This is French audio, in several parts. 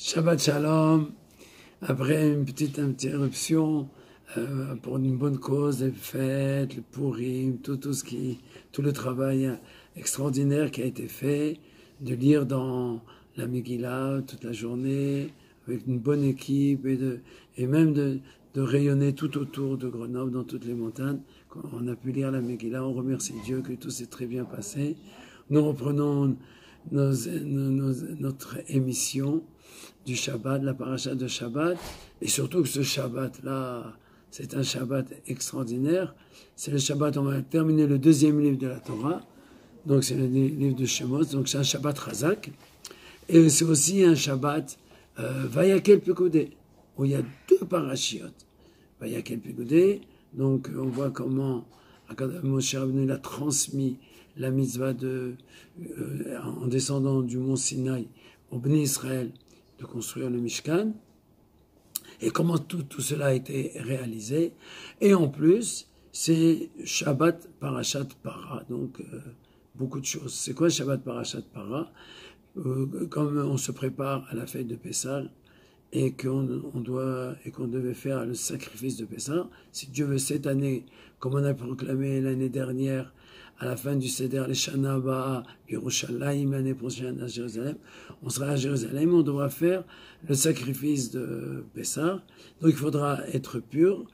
Shabbat Shalom, après une petite interruption pour une bonne cause, les fêtes, le Purim, tout le travail extraordinaire qui a été fait, de lire dans la Megillah toute la journée, avec une bonne équipe, et même de rayonner tout autour de Grenoble, dans toutes les montagnes. Quand on a pu lire la Megillah, on remercie Dieu que tout s'est très bien passé. Nous reprenons notre émission du Shabbat, la paracha de Shabbat, et surtout que ce Shabbat-là, c'est un Shabbat extraordinaire. C'est le Shabbat, on va terminer le deuxième livre de la Torah, donc c'est le livre de Shemot, donc c'est un Shabbat Chazak, et c'est aussi un Shabbat Vayakel Pekodé, où il y a deux parachiotes. Vayakel Pekodé, donc on voit comment Moshe Rabbeinu a transmis la mitzvah en descendant du mont Sinaï au Bnei Israël de construire le Mishkan, et comment tout cela a été réalisé. Et en plus, c'est Shabbat Parashat Para, donc beaucoup de choses. C'est quoi Shabbat Parashat Para? Comme on se prépare à la fête de Pessah, et qu'on devait faire le sacrifice de Pessah, si Dieu veut cette année, comme on a proclamé l'année dernière, à la fin du Seder, les Shana Ba'a, Yerushalayim, l'année prochaine à Jérusalem, on sera à Jérusalem, on devra faire le sacrifice de Pessah, donc il faudra être pur,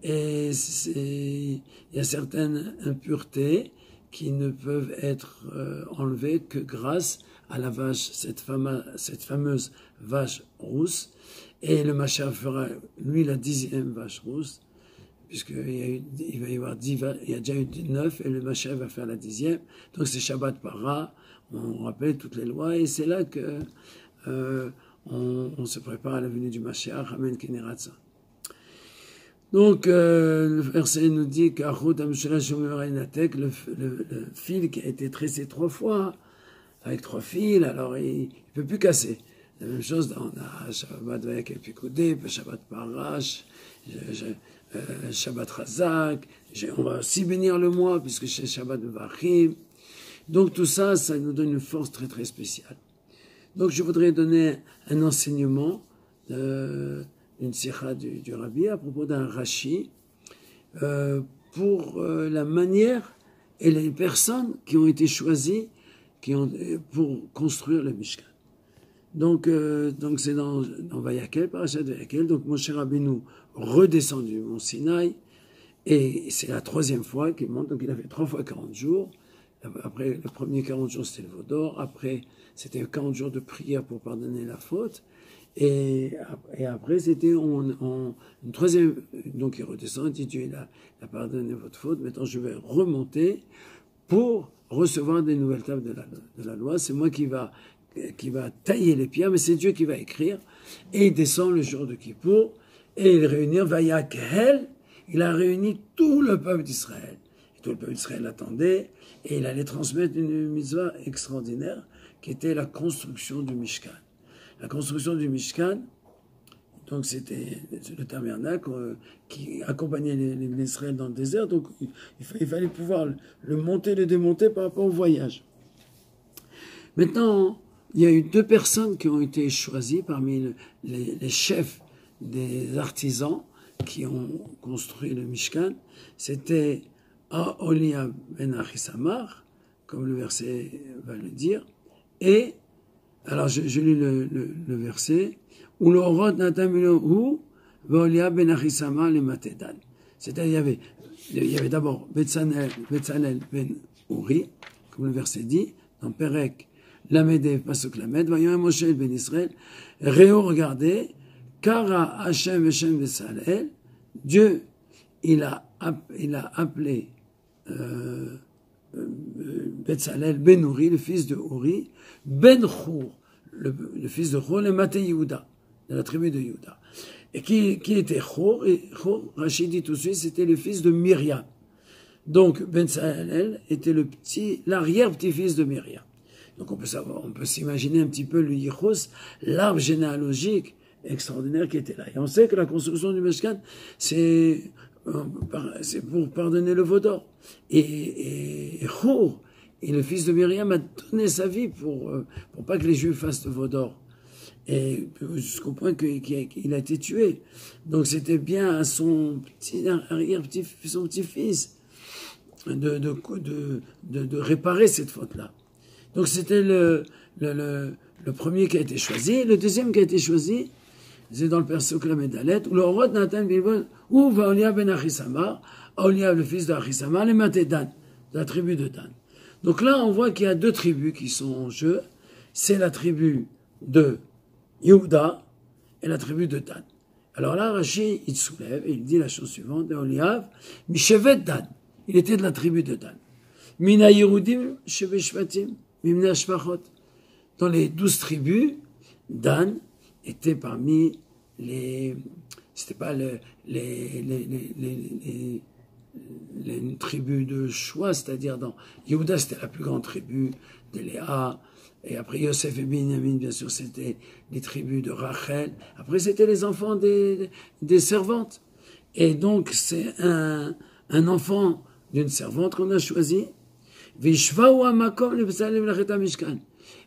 et il y a certaines impuretés qui ne peuvent être enlevées que grâce à la vache, cette fameuse vache rousse, et le Mashiach fera, lui, la 10e vache rousse, puisqu'il va y avoir 10, il y a déjà eu 9, et le Mashiach va faire la 10e, donc c'est Shabbat Para, on rappelle toutes les lois, et c'est là que on se prépare à la venue du Mashiach, Amen Keneratza. Donc, le verset nous dit le fil qui a été tressé 3 fois, avec 3 fils, alors il ne peut plus casser. La même chose, on a Shabbat Vayakel Pekodé, Shabbat Parash, Shabbat Chazak, on va aussi bénir le mois, puisque c'est Shabbat Vachim. Donc tout ça, ça nous donne une force très très spéciale. Donc je voudrais donner un enseignement, une sikha du Rabbi, à propos d'un Rashi, pour la manière et les personnes qui ont été choisies pour construire le Mishkan. Donc c'est dans Vayakel, Parashat Vayakel, donc Moshe Rabbeinu redescend du mont Sinaï, et c'est la 3e fois qu'il monte, donc il a fait 3 fois 40 jours. Après, le premier 40 jours, c'était le veau d'or, après, c'était 40 jours de prière pour pardonner la faute, et après, c'était une 3e, donc il redescend, il dit Dieu, il a pardonné votre faute, maintenant je vais remonter pour recevoir des nouvelles tables de la loi, c'est moi qui va tailler les pierres, mais c'est Dieu qui va écrire, et il descend le jour de Kippour, et il réunit Vayakel, il a réuni tout le peuple d'Israël. Et tout le peuple d'Israël l'attendait, et il allait transmettre une mitzvah extraordinaire, qui était la construction du Mishkan. La construction du Mishkan, donc c'était le tabernacle qui accompagnait les Israël dans le désert, donc il fallait pouvoir le monter, le démonter par rapport au voyage. Maintenant, il y a eu 2 personnes qui ont été choisies parmi les chefs des artisans qui ont construit le Mishkan. C'était Aholiab ben Achisamar, comme le verset va le dire, et, alors je lis le verset, où l'orot natamilohu Aholiab ben Achisamar le matedan. C'est-à-dire, il y avait d'abord Betzalel ben Uri, comme le verset dit, dans Perek, Lamed Pasuk Lamed, voyons Moshe ben Israël, Réo, regardez, Kara Hashem Hashem Betzalel, Dieu, il a appelé Betzalel ben Uri, le fils de Uri, ben Chour, le fils de Chour, le Maté Yehuda, de la tribu de Yehuda. Et qui était Chour? Et Chour, Rachid dit tout de suite, c'était le fils de Myriam. Donc, Betzalel était l'arrière-petit-fils de Myriam. Donc on peut s'imaginer un petit peu le Yichus, l'arbre généalogique extraordinaire qui était là. Et on sait que la construction du Mishkan, c'est pour pardonner le veau d'or. Et Chour, et le fils de Myriam, a donné sa vie pour pas que les Juifs fassent le veau d'or. et jusqu'au point qu'il a été tué. Donc c'était bien à son petit-fils de réparer cette faute-là. Donc c'était le premier qui a été choisi. Le deuxième qui a été choisi, c'est dans le perso que la Médalet, où le roi de Nathan Bilbon, où va Oliab ben Achisama, Oliab le fils d'Achisama, les matés Dan, de la tribu de Dan. Donc là, on voit qu'il y a deux tribus qui sont en jeu. C'est la tribu de Yehuda et la tribu de Dan. Alors là, Rashi, il soulève et il dit la chose suivante, de Oliab, Mishevet Dan. Il était de la tribu de Dan. Mina Yehudim, Sheve Shvatim, Mimna Shvachot. Dans les 12 tribus, Dan était parmi c'était pas les tribus de choix, c'est-à-dire dans Yehuda, c'était la plus grande tribu de Léa, et après Yosef et Binyamin, bien sûr, c'était les tribus de Rachel, après c'était les enfants des servantes. Et donc, c'est un enfant d'une servante qu'on a choisi.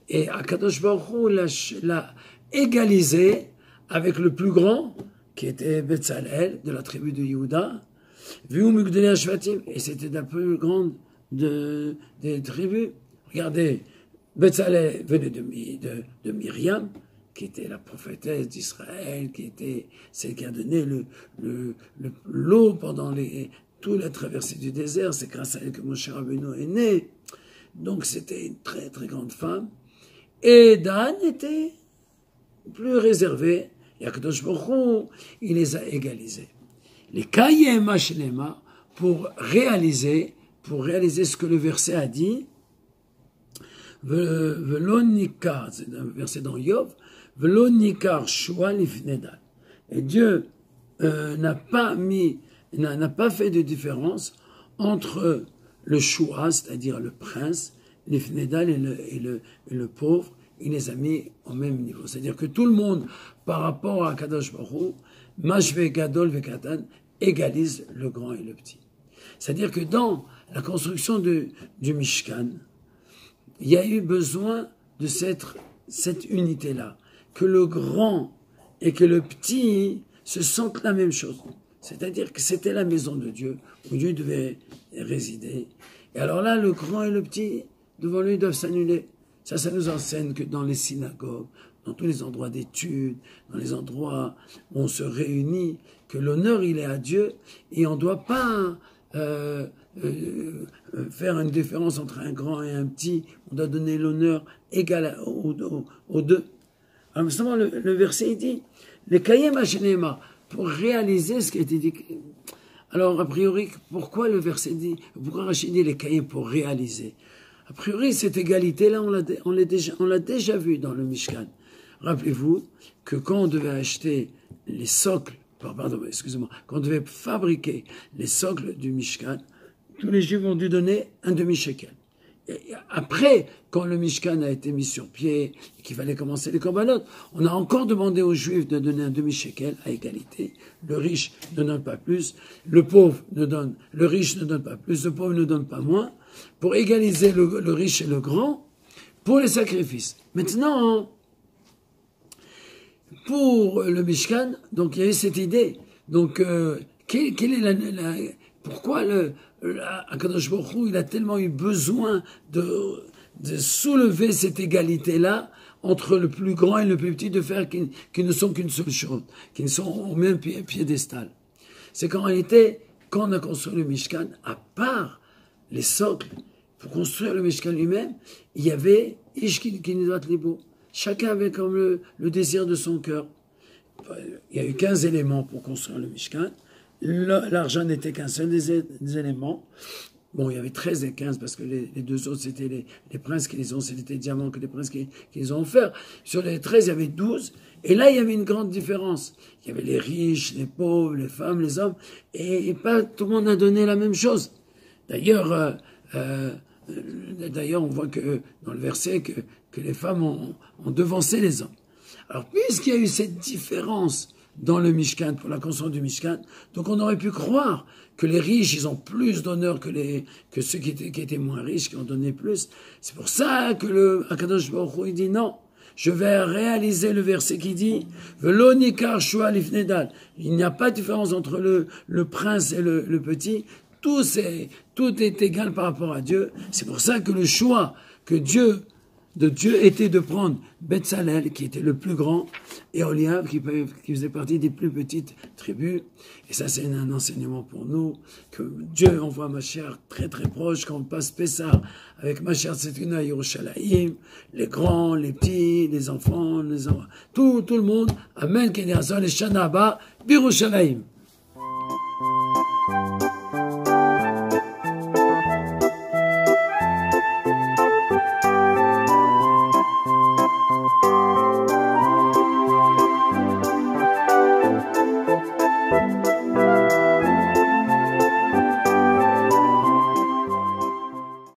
Et Akadosh Baruch Hu l'a égalisé avec le plus grand, qui était Betzalel, de la tribu de Yehuda, et c'était la plus grande des tribus. Regardez, Betzalel venait de Myriam, qui était la prophétesse d'Israël, qui était celle qui a donné l'eau pendant toute la traversée du désert. C'est grâce à elle que Moshe Rabbeinu est né. Donc c'était une très très grande femme. Et Dan était plus réservé. Et Akadosh Baruch Hu, il les a égalisés. Les Kayem Hashlema, pour réaliser ce que le verset a dit, Velo Nikar, c'est un verset dans Yov, Velo Nikar Shua Lifnedal. Et Dieu n'a pas fait de différence entre le Shua, c'est-à-dire le prince, Lifnedal et le pauvre, il les a mis au même niveau. C'est-à-dire que tout le monde, par rapport à Kadosh Baruch Hu, Mashve Gadol Vekatan, égalise le grand et le petit. C'est-à-dire que dans la construction du Mishkan, il y a eu besoin de cette unité-là, que le grand et que le petit se sentent la même chose. C'est-à-dire que c'était la maison de Dieu, où Dieu devait résider. Et alors là, le grand et le petit, devant lui, doivent s'annuler. Ça nous enseigne que dans les synagogues, dans tous les endroits d'études, dans les endroits où on se réunit, que l'honneur, il est à Dieu, et on ne doit pas faire une différence entre un grand et un petit. On doit donner l'honneur égal aux deux. Alors justement, le verset, il dit, les Kayem Hashenema, pour réaliser ce qui a été dit. Alors, a priori, pourquoi le verset dit, pourquoi Rachid dit les Kayem pour réaliser? A priori, cette égalité-là, on l'a déjà vu dans le Mishkan. Rappelez-vous que quand on devait acheter les socles, quand on devait fabriquer les socles du Mishkan, tous les Juifs ont dû donner un demi-shekel. Après, quand le Mishkan a été mis sur pied et qu'il fallait commencer les corbanotes, on a encore demandé aux Juifs de donner un demi-shekel à égalité. Le riche ne donne pas plus, le riche ne donne pas plus, le pauvre ne donne pas moins, pour égaliser le riche et le grand pour les sacrifices. Maintenant, pour le Mishkan, donc il y a eu cette idée. Donc, quelle est pourquoi Akadosh Baruch Hu, il a tellement eu besoin de soulever cette égalité-là entre le plus grand et le plus petit, de faire qu'ils ne sont qu'une seule chose, qu'ils sont au même piédestal. C'est qu'en réalité, quand on a construit le Mishkan, à part les socles, pour construire le Mishkan lui-même, il y avait Ish Kinidvat Libo. Chacun avait comme le désir de son cœur. Il y a eu 15 éléments pour construire le Mishkan. L'argent n'était qu'un seul des éléments. Bon, il y avait 13 et 15 parce que les deux autres, c'était les princes qui les ont, c'était les diamants que les princes qui les ont offerts. Sur les 13, il y avait 12. Et là, il y avait une grande différence. Il y avait les riches, les pauvres, les femmes, les hommes. Et pas tout le monde a donné la même chose. D'ailleurs, on voit que dans le verset que les femmes ont devancé les hommes. Alors, puisqu'il y a eu cette différence dans le Mishkan, pour la construction du Mishkan, donc on aurait pu croire que les riches, ils ont plus d'honneur que ceux qui étaient moins riches, qui ont donné plus. C'est pour ça que le Akadosh Baruch Hu, il dit non, je vais réaliser le verset qui dit Velo nikar shua lifnedal. Il n'y a pas de différence entre le prince et le petit. Tout est égal par rapport à Dieu. C'est pour ça que le choix de Dieu était de prendre Betsalel, qui était le plus grand, et Oliab, qui faisait partie des plus petites tribus. Et ça, c'est un enseignement pour nous, que Dieu envoie Mashiach très très proche, quand on passe Pessah avec Mashiach Tzedkenu à Yerushalayim, les grands, les petits, les enfants, tout le monde. Amen, Kenyasa, les Shanaba, Birushalayim.